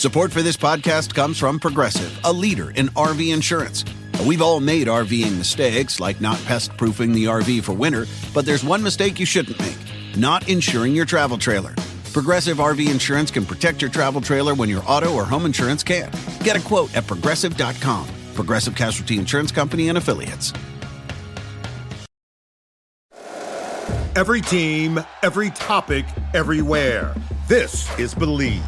Support for this podcast comes from Progressive, a leader in RV insurance. We've all made RVing mistakes, like not pest-proofing the RV for winter, but there's one mistake you shouldn't make: not insuring your travel trailer. Progressive RV Insurance can protect your travel trailer when your auto or home insurance can't. Get a quote at Progressive.com. Progressive Casualty Insurance Company and Affiliates. Every team, every topic, everywhere. This is Believe.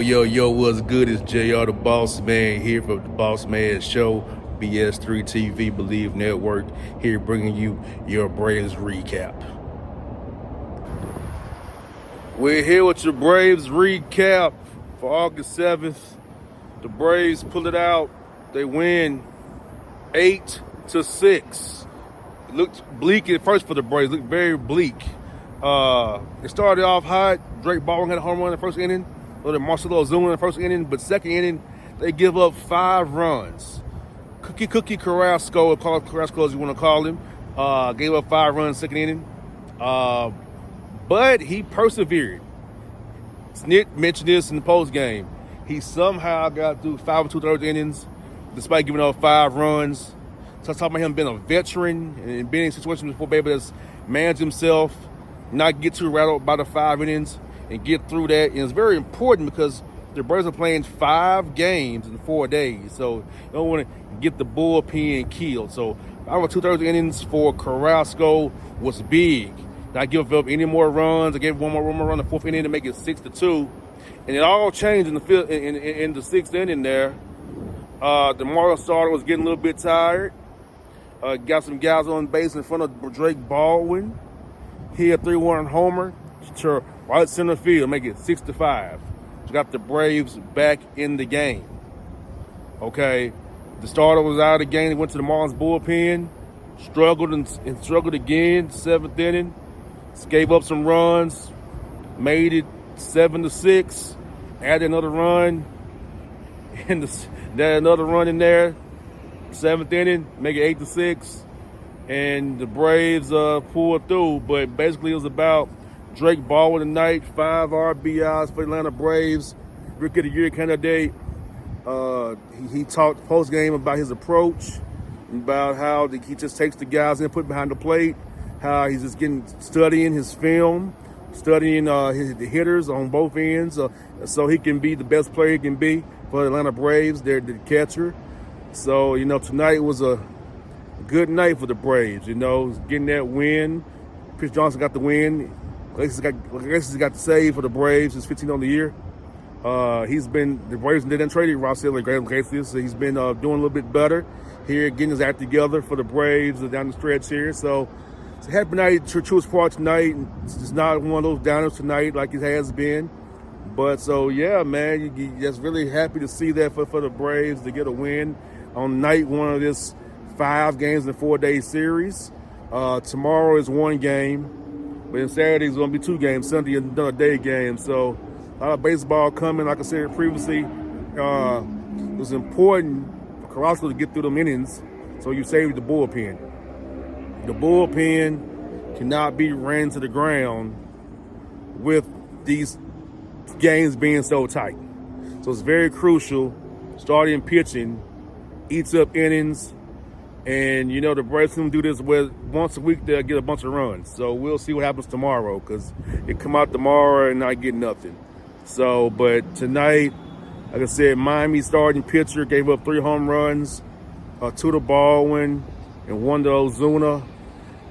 Yo, what's good? It's JR the Boss Man here for the Boss Man Show, BS3 TV, Believe Network, here bringing you your Braves recap. We're here with your Braves recap for August 7th. The Braves pull it out. They win 8-6. It looked bleak at first for the Braves. It looked very bleak. It started off hot. Drake Baldwin had a home run in the first inning. Marcelo Ozuna in the first inning, but second inning, they give up 5 runs. Cookie Carrasco, or Carrasco as you want to call him, gave up 5 runs second inning. But he persevered. Snit mentioned this in the postgame. He somehow got through 5 2/3 innings, despite giving up 5 runs. So I'm talking about him being a veteran and being in situations before, able to manage himself, not get too rattled by the 5 innings, and get through that. And it's very important because the Braves are playing 5 games in 4 days. So you don't want to get the bullpen killed. So 5 2/3 innings for Carrasco was big. Not give up any more runs. I gave one more run in the 4th inning to make it 6-2. And it all changed in the 6th inning there. The Marlins starter was getting a little bit tired. Got some guys on base in front of Drake Baldwin. He had 3-1 homer to right center field, make it 6-5. Got the Braves back in the game. Okay, the starter was out of the game. He went to the Marlins bullpen, struggled and struggled again. 7th inning, gave up some runs, made it 7-6. Added another run, and another run in there. 7th inning, make it 8-6, and the Braves pulled through. But basically, it was about Drake Baldwin tonight, 5 RBIs for the Atlanta Braves, Rookie of the Year candidate. He talked post-game about his approach, about how he just takes the guys and put behind the plate, how he's just studying his film, studying the hitters on both ends, so he can be the best player he can be for the Atlanta Braves. They're the catcher. So, tonight was a good night for the Braves, getting that win. Chris Johnson got the win. Iglesias got the save for the Braves. He's 15 on the year. The Braves didn't trade Ross Iglesias, so he's been doing a little bit better here, getting his act together for the Braves down the stretch here. So it's a happy night to Truist Park tonight. It's not one of those downers tonight like it has been. But so, yeah, man, you just really happy to see that for the Braves to get a win on night 1 of this 5 games in a 4-day series. Tomorrow is 1 game. But then Saturday is going to be 2 games. Sunday is another day game. So a lot of baseball coming. Like I said previously, it was important for Carrasco to get through them innings, so you save the bullpen. The bullpen cannot be ran to the ground with these games being so tight. So it's very crucial. Starting pitching eats up innings. And, the Braves can do this with once a week, they'll get a bunch of runs. So we'll see what happens tomorrow, because it come out tomorrow and not get nothing. So, but tonight, like I said, Miami starting pitcher gave up 3 home runs, 2 to Baldwin and 1 to Ozuna.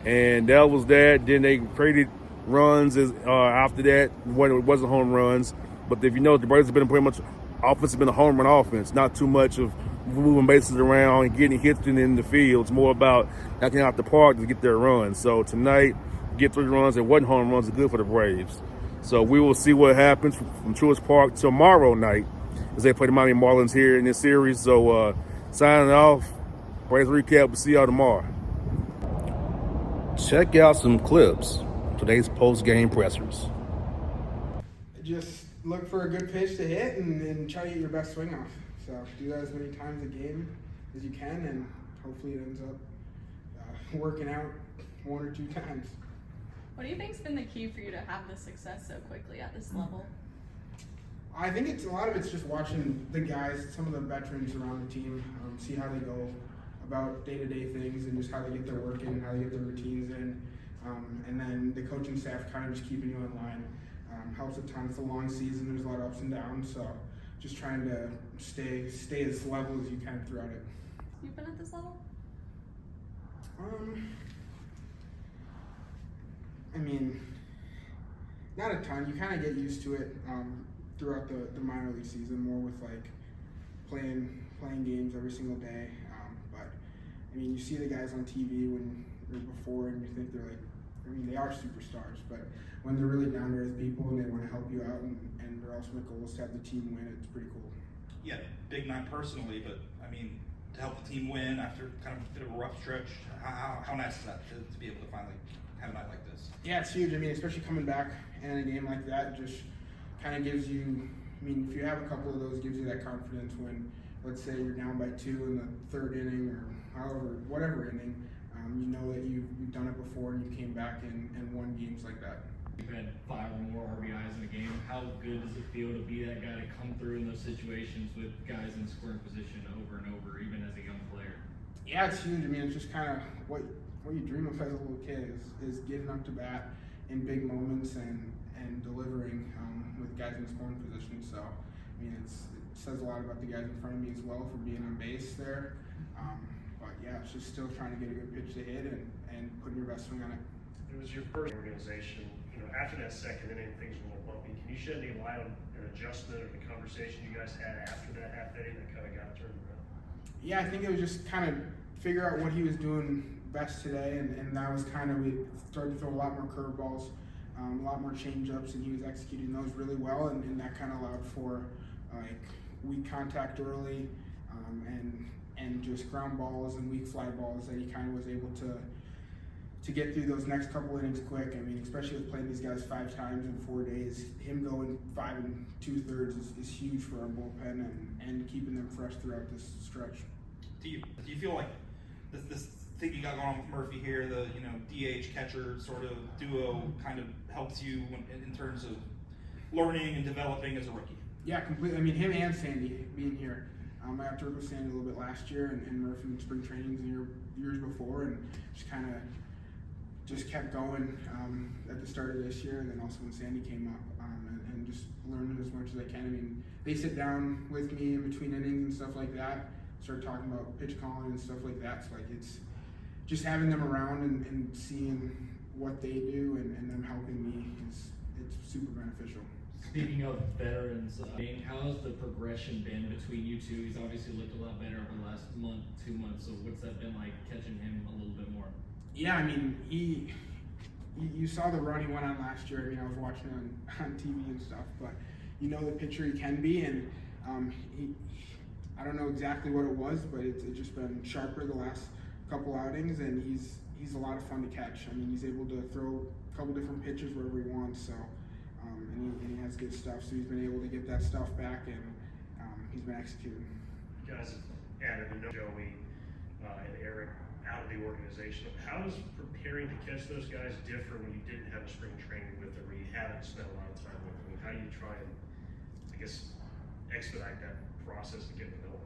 And that was that. Then they created runs after that when it wasn't home runs. But if the Braves have been pretty much offense has been a home run offense, not too much of moving bases around and getting hits in the field. It's more about knocking out the park to get their runs. So tonight, get 3 runs and 1 home runs is good for the Braves. So we will see what happens from Truist Park tomorrow night as they play the Miami Marlins here in this series. So signing off, Braves Recap. We'll see y'all tomorrow. Check out some clips. Today's post-game pressers. Just look for a good pitch to hit and try to get your best swing off. So do that as many times a game as you can, and hopefully it ends up working out 1 or 2 times. What do you think's been the key for you to have this success so quickly at this level? I think a lot of it's just watching the guys, some of the veterans around the team, see how they go about day-to-day things and just how they get their work in, how they get their routines in, and then the coaching staff kind of just keeping you in line. Helps a ton. It's a long season. There's a lot of ups and downs, so just trying to stay as level as you can throughout it. You've been at this level? I mean, not a ton. You kind of get used to it throughout the minor league season, more with like playing games every single day. But I mean, you see the guys on TV or before, and you think they're like, I mean, they are superstars, but when they're really down to earth people and they want to help you out, and their ultimate goal is to have the team win, it's pretty cool. Yeah, big night personally, but I mean, to help the team win after kind of a bit of a rough stretch, how nice is that to be able to finally have a night like this? Yeah, it's huge. I mean, especially coming back in a game like that, just kind of gives you, I mean, if you have a couple of those, gives you that confidence when, let's say you're down by 2 in the 3rd inning or whatever inning, you know that you've done it before and you came back and won games like that. You've had 5 or more RBIs in a game. How good does it feel to be that guy to come through in those situations with guys in scoring position over and over, even as a young player? Yeah, it's huge. I mean, it's just kind of what you dream of as a little kid is getting up to bat in big moments and delivering with guys in scoring position. So, I mean, it says a lot about the guys in front of me as well for being on base there. But yeah, it's just still trying to get a good pitch to hit and putting your best swing on it. It was your first organization. You know, after that 2nd inning, things were a little bumpy. Can you shed any light on an adjustment or the conversation you guys had after that half inning that kind of got turned around? Yeah, I think it was just kind of figure out what he was doing best today, and that was kind of, we started to throw a lot more curveballs, a lot more change-ups, and he was executing those really well, and that kind of allowed for like weak contact early, and just ground balls and weak fly balls that he kind of was able to get through those next couple innings quick. I mean, especially with playing these guys 5 times in 4 days, him going 5 2/3 is huge for our bullpen and keeping them fresh throughout this stretch. Do you feel like this thing you got going on with Murphy here, the DH catcher sort of duo, kind of helps you in terms of learning and developing as a rookie? Yeah, completely. I mean, him and Sandy being here. I got to work with Sandy a little bit last year, and Murphy in spring trainings years before, and just kept going at the start of this year, and then also when Sandy came up, and just learning as much as I can. I mean, they sit down with me in between innings and stuff like that, start talking about pitch calling and stuff like that. So like it's just having them around and seeing what they do and them helping me it's super beneficial. Speaking of veterans, how's the progression been between you two? He's obviously looked a lot better over the last month, 2 months. So what's that been like, catching him a little bit more? Yeah, I mean, you saw the run he went on last year. I mean, I was watching on TV and stuff, but you know the pitcher he can be, and I don't know exactly what it was, but it's just been sharper the last couple outings, and he's a lot of fun to catch. I mean, he's able to throw a couple different pitches wherever he wants, so and he has good stuff. So he's been able to get that stuff back, and he's been executing. You guys added Joey and Eric out of the organization. How is preparing to catch those guys different when you didn't have a spring training with them, where you haven't spent a lot of time with them? How do you try and, I guess, expedite that process to get them going?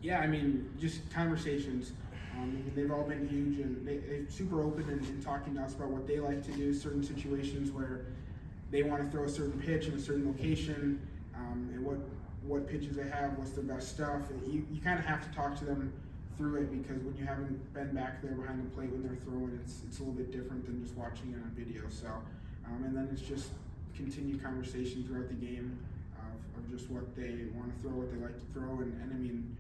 Yeah, I mean, just conversations. They've all been huge, and they're super open in talking to us about what they like to do, certain situations where they want to throw a certain pitch in a certain location, and what pitches they have, what's the best stuff. You kind of have to talk to them through it, because when you haven't been back there behind the plate when they're throwing, it's a little bit different than just watching it on video. So, and then it's just continued conversation throughout the game of just what they want to throw, what they like to throw, and I mean,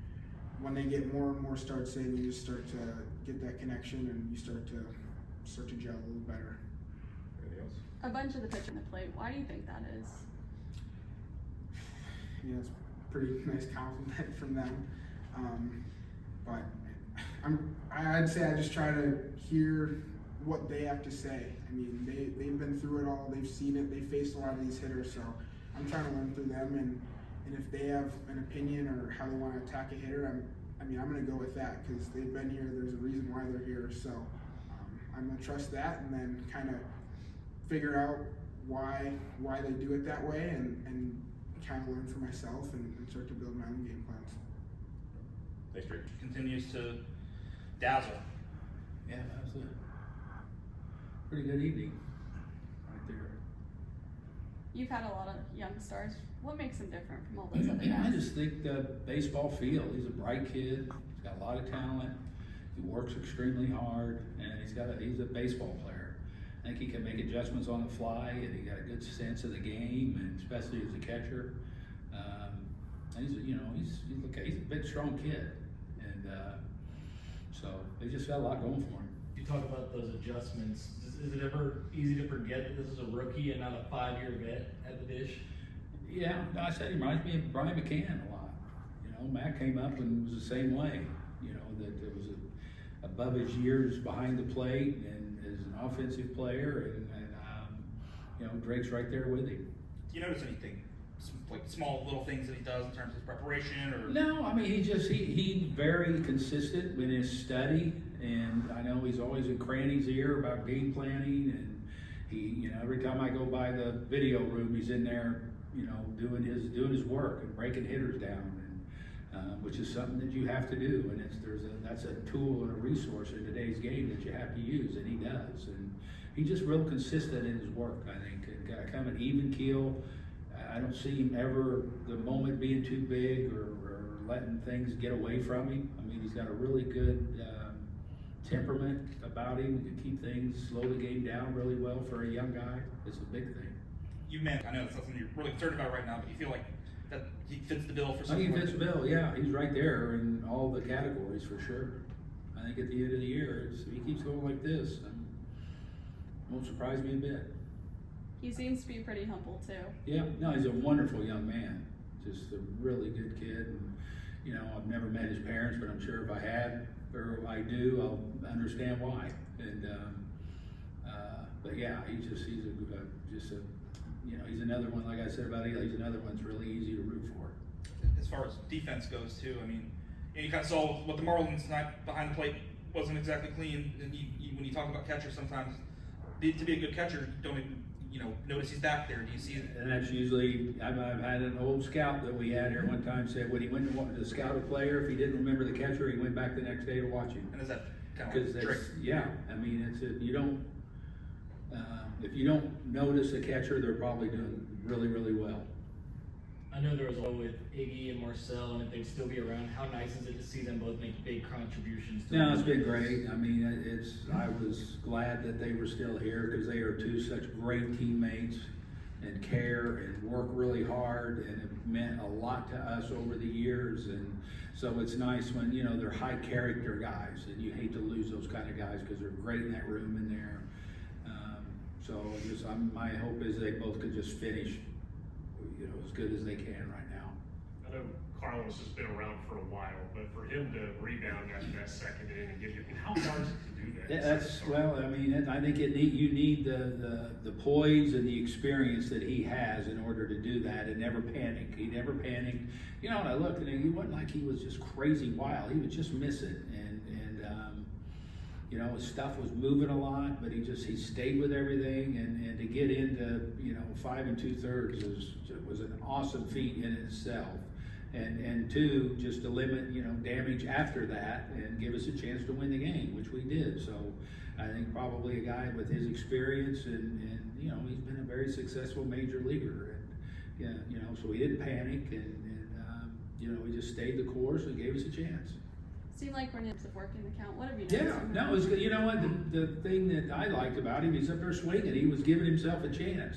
when they get more and more starts in, you just start to get that connection, and you start to gel a little better. Anything else? A bunch of the pitch in the plate. Why do you think that is? Yeah, it's a pretty nice compliment from them. But I'd say I just try to hear what they have to say. I mean, they've been through it all. They've seen it. They faced a lot of these hitters. So I'm trying to learn through them. And if they have an opinion or how they want to attack a hitter, I'm going to go with that because they've been here. There's a reason why they're here. So I'm going to trust that and then kind of figure out why they do it that way and kind of learn for myself and start to build my own game plans. Thanks, Drake. Continues to dazzle. Yeah, that was a pretty good evening right there. You've had a lot of young stars. What makes him different from all those other I guys? just think the baseball feel. He's a bright kid. He's got a lot of talent. He works extremely hard, and he's a baseball player. I think he can make adjustments on the fly, and he got a good sense of the game, and especially as a catcher. And he's a big, strong kid, and so they just got a lot going for him. You talk about those adjustments. Is it ever easy to forget that this is a rookie and not a 5-year vet at the dish? Yeah, I said he reminds me of Brian McCann a lot. Matt came up and was the same way. That it was above his years behind the plate and as an offensive player, and Drake's right there with him. Do you notice anything, like small little things that he does in terms of preparation or? No, I mean he's very consistent in his study, and I know he's always in Cranny's ear about game planning, and he every time I go by the video room, he's in there doing his work and breaking hitters down, and which is something that you have to do, and that's a tool and a resource in today's game that you have to use, and he does, and he's just real consistent in his work. I think and got kind of an even keel. I don't see him ever the moment being too big or letting things get away from him. I mean, he's got a really good temperament about him. He can keep things, slow the game down really well for a young guy. It's a big thing. I know that's something you're really concerned about right now, but you feel like that he fits the bill for something. I think he fits the bill, yeah. He's right there in all the categories for sure. I think at the end of the year, if he keeps going like this, it won't surprise me a bit. He seems to be pretty humble too. Yeah, no, he's a wonderful young man. Just a really good kid. And, I've never met his parents, but I'm sure if I had, or if I do, I'll understand why. And, but yeah, he's another one, like I said about Eli, he's another one that's really easy to root for. As far as defense goes too, I mean, you kind of saw what the Marlins tonight behind the plate wasn't exactly clean. And when you talk about catchers, sometimes to be a good catcher, you don't even notice he's back there. Do you see it? And that's usually, I've had an old scout that we had here one time said when he went to scout a player, if he didn't remember the catcher, he went back the next day to watch him. And is that kind of like trick? Yeah, I mean, if you don't notice a catcher, they're probably doing really, really well. I know there was one with Iggy and Marcel, and if they'd still be around, how nice is it to see them both make big contributions? No, it's been great. I mean, I was glad that they were still here because they are two such great teammates and care and work really hard, and it meant a lot to us over the years. And so it's nice when, they're high character guys, and you hate to lose those kind of guys because they're great in that room in there. So my hope is they both could just finish, as good as they can right now. I know Carlos has been around for a while, but for him to rebound after that second inning and how hard is it to do that? Yeah, I think you need the poise and the experience that he has in order to do that and never panic. He never panicked. And I looked and he wasn't like he was just crazy wild. He would just miss it. And his stuff was moving a lot, but he stayed with everything, and to get into 5 2/3 was an awesome feat in itself, and two, just to limit damage after that and give us a chance to win the game, which we did. So I think probably a guy with his experience and he's been a very successful major leaguer, and so he didn't panic, and he just stayed the course and gave us a chance. Seemed like we're in terms of working the count. What have you Yeah, done? no, it's good. You know what? The thing that I liked about him, he's up there swinging. He was giving himself a chance,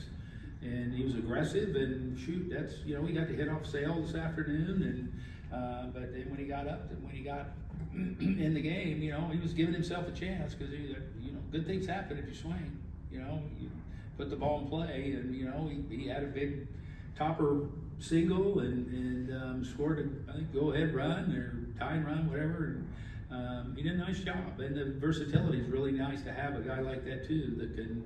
and he was aggressive. And shoot, that's he got to hit off Sale this afternoon, and but then when he got in the game, he was giving himself a chance because good things happen if you swing. You put the ball in play, and he had a big topper single and scored I think go-ahead run or tying run, whatever. And he did a nice job, and the versatility is really nice to have a guy like that too that can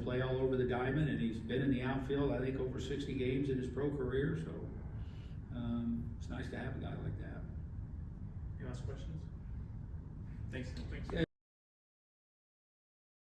play all over the diamond, and he's been in the outfield I think over 60 games in his pro career, so it's nice to have a guy like that. Any last questions? Thanks.